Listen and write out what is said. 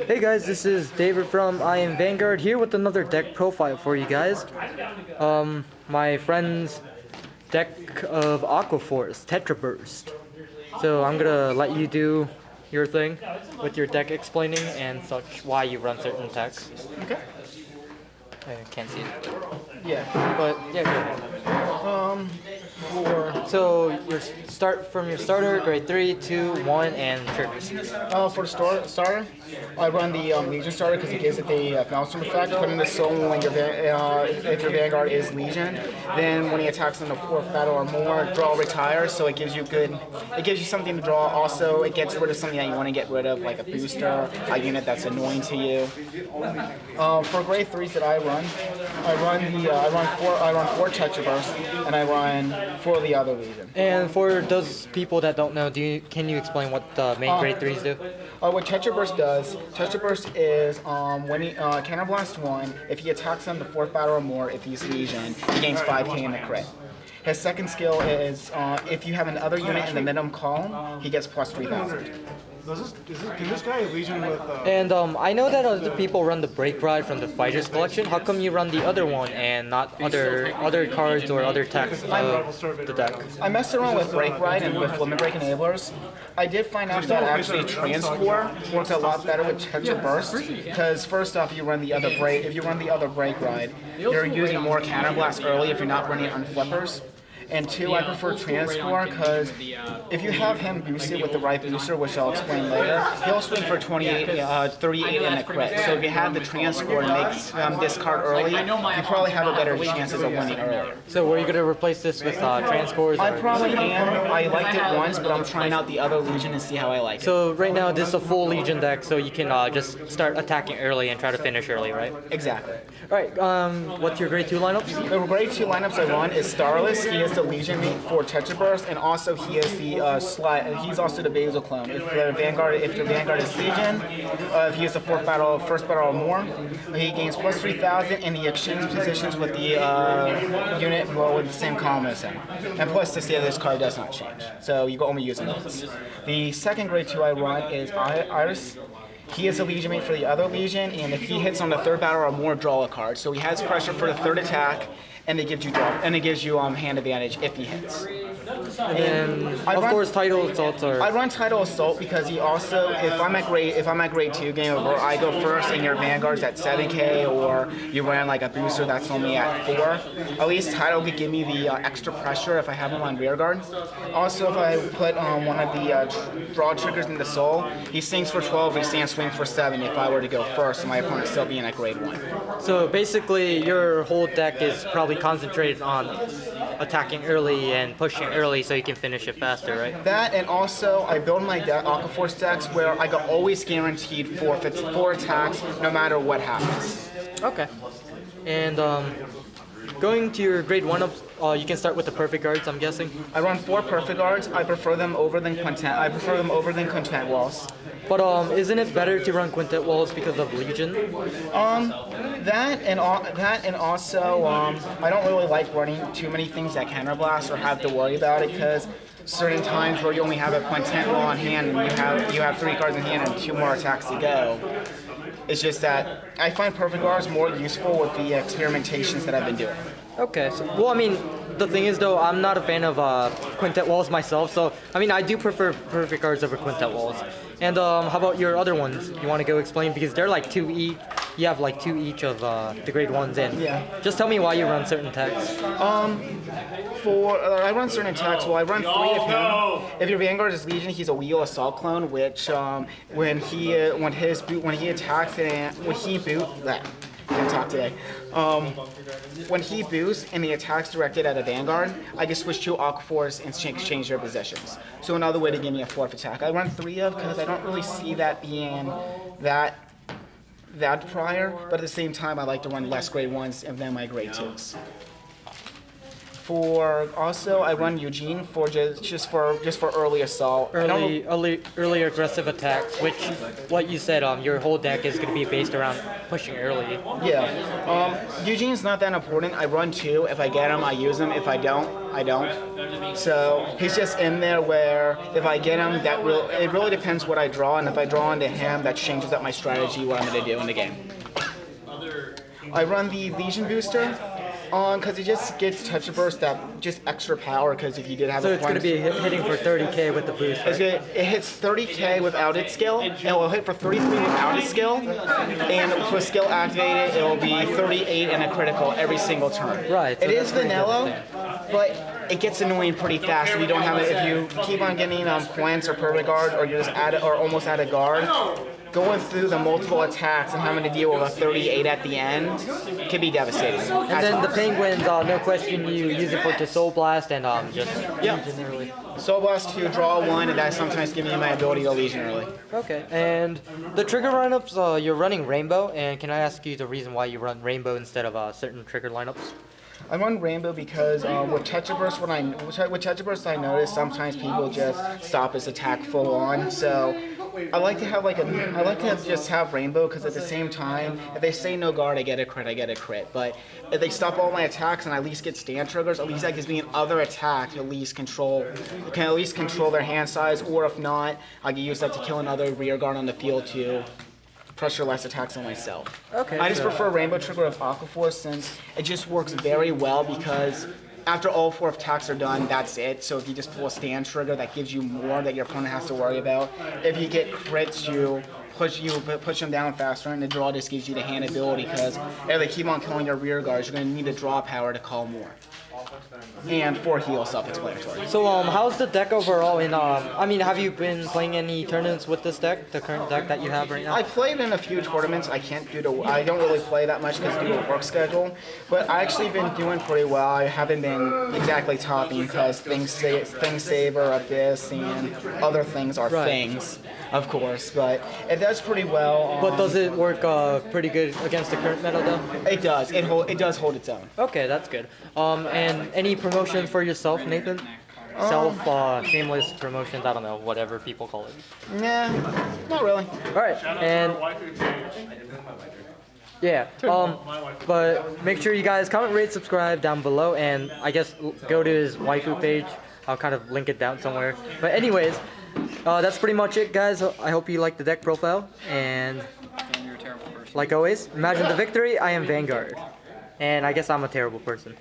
Hey guys, this is David from I Am Vanguard here with another deck profile for you guys. My friend's deck of Aqua Tetra Burst. So I'm gonna let you do your thing with your deck explaining and such, why you run certain attacks. Okay. I can't see it. Yeah. But yeah, go ahead. So your starter, grade 3, 2, 1, and triggers. For the starter, I run the Legion starter because it gives it the Maelstrom effect. Put in the soul when if your Vanguard is Legion. Then when he attacks in the 4th battle or more, draw retire. So it gives you something to draw. Also, it gets rid of something that you want to get rid of, like a booster, a unit that's annoying to you. For grade 3s that I run four Tetra Burst, and I run 4 of the other Legion. And for those people that don't know, can you explain what the main grade 3s do? What Tetra Burst does, Tetra Burst is when he Counterblast 1, if he attacks on the 4th battle or more, if he's Legion, he gains 5k in the crit. His second skill is if you have another unit in the minimum column, he gets plus 3,000. Can this guy Legion with? And I know that other people run the Break Ride from the Fighters collection. How come you run the other one and not other cards or other attacks of the deck? I messed around with Break Ride and with Limit Break Enablers. I did find out that actually Transcore works a lot better with Tetra Burst because first off, if you run the other Break Ride, you're using more Counterblast early if you're not running on flippers. And 2, I prefer Transcore because if you have him boosted with the right booster, which I'll explain later, he'll swing for 38 in a crit. So if you have the Transcore and make this card early, you probably have a better chances of winning earlier. So were you going to replace this with Transcores? I probably am. I liked it once, but I'm trying out the other Legion and see how I like it. So right now this is a full Legion deck, so you can just start attacking early and try to finish early, right? Exactly. Alright, what's your grade 2 lineups? The grade 2 lineups I run is Starless. He is the Legion mate for Tetra Burst, and also he is the he's also the Basil clone. If the Vanguard is Legion, if he is the 1st battle or more, he gains plus 3,000, and he exchanges positions with the unit with the same column as him. And plus, the state of this card does not change, so you can only use it once. The second grade 2 I run is Iris. He is a Legion mate for the other Legion, and if he hits on the 3rd battle or more, draw a card. So he has pressure for the 3rd attack, and it gives you hand advantage if he hits. And of course, Tidal Assaults are. I run Tidal Assault because he also, if I'm at grade 2 game over, I go first, and your Vanguard's at 7k, or you run like a booster that's only at 4. At least Tidal could give me the extra pressure if I have him on rear guard. Also, if I put one of the draw triggers in the soul, he sinks for 12, and Sand swings for 7. If I were to go first, my opponent still being at grade 1. So basically, your whole deck is probably concentrated on attacking early and pushing early so you can finish it faster, right? That, and also I build my Aqua Force decks where I got always guaranteed 4 attacks no matter what happens. Okay. And going to your grade 1 ups, you can start with the Perfect Guards, I'm guessing. I run 4 Perfect Guards. I prefer them over than Quintet Walls. But isn't it better to run Quintet Walls because of Legion? That and also I don't really like running too many things that counterblast or have to worry about it because certain times where you only have a Quintet Wall on hand and you have 3 cards in hand and 2 more attacks to go. It's just that I find Perfect Guards more useful with the experimentations that I've been doing. Okay, so, well, I mean, the thing is, though, I'm not a fan of Quintet Walls myself, so, I mean, I do prefer Perfect Guards over Quintet Walls. And how about your other ones? You want to go explain? Because they're like 2 each. You have like 2 each of the grade 1s in. Yeah. Just tell me why you run certain attacks. I run certain attacks. Well, I run 3 of him. If your Vanguard is Legion, he's a Wheel Assault clone, which when he attacks and when he boosts and the attack's directed at a Vanguard, I can switch to Aqua Force and exchange their positions. So another way to give me a 4th attack. I run 3 of because I don't really see that being that prior, but at the same time I like to run less grade 1s than my grade 2s. Also, I run Eugene for just for early assault. I don't know- Early aggressive attacks, which, what you said, your whole deck is going to be based around pushing early. Yeah. Eugene's not that important. I run 2. If I get him, I use him. If I don't, I don't. So he's just in there where if I get him, it really depends what I draw, and if I draw into him, that changes up my strategy, what I'm going to do in the game. I run the Legion booster because it just gives Tetra Burst that just extra power. Because if you did have So a it's going to be hitting for 30k with the boost, right? it hits 30k without its skill, and it will hit for 33 without its skill, and with skill activated, it will be 38 and a critical every single turn. Right, so it is that's pretty good. vanilla, but it gets annoying pretty fast if you don't have it. If you keep on getting Quents or Perfect Guard, or you're just almost out of guard, going through the multiple attacks and having to deal with a 38 at the end can be devastating. And then the penguins, no question, you use it for Soul Blast and just Yeah. Legion early. Soul Blast to draw 1, and that sometimes gives me my ability to Legion early. Okay, and the trigger lineups, you're running Rainbow, and can I ask you the reason why you run Rainbow instead of certain trigger lineups? I run Rainbow because with Tetra Burst, with Tetra Burst, I notice sometimes people just stop his attack full on. So I like to have just have Rainbow because at the same time, if they say no guard, I get a crit. But if they stop all my attacks and I at least get stand triggers, at least that gives me another attack to at least control their hand size. Or if not, I can use that to kill another rear guard on the field to pressure less attacks on myself. Okay. I just prefer Rainbow Trigger of Aqua Force since it just works very well because after all 4 attacks are done, that's it. So if you just pull a stand trigger, that gives you more that your opponent has to worry about. If you get crits, you push them down faster, and the draw just gives you the hand ability because if they keep on killing your rear guards, you're going to need the draw power to call more. And 4 heal, self-explanatory. So how's the deck overall in I mean, have you been playing any tournaments with this deck, the current deck that you have right now? I played in a few tournaments. I don't really play that much because due to work schedule, but I actually been doing pretty well. I haven't been exactly topping because things Saver, Abyss, and other things are things, of course, but it does pretty well. But does it work pretty good against the current meta though? It does. It does hold its own. Okay, that's good. And any promotions for yourself, Nathan? Shameless promotions, I don't know, whatever people call it. Nah, not really. Alright, and yeah, but make sure you guys comment, rate, subscribe down below, and I guess go to his waifu page. I'll kind of link it down somewhere. But anyways, that's pretty much it, guys. I hope you liked the deck profile, and like always, imagine the victory. I am Vanguard. And I guess I'm a terrible person.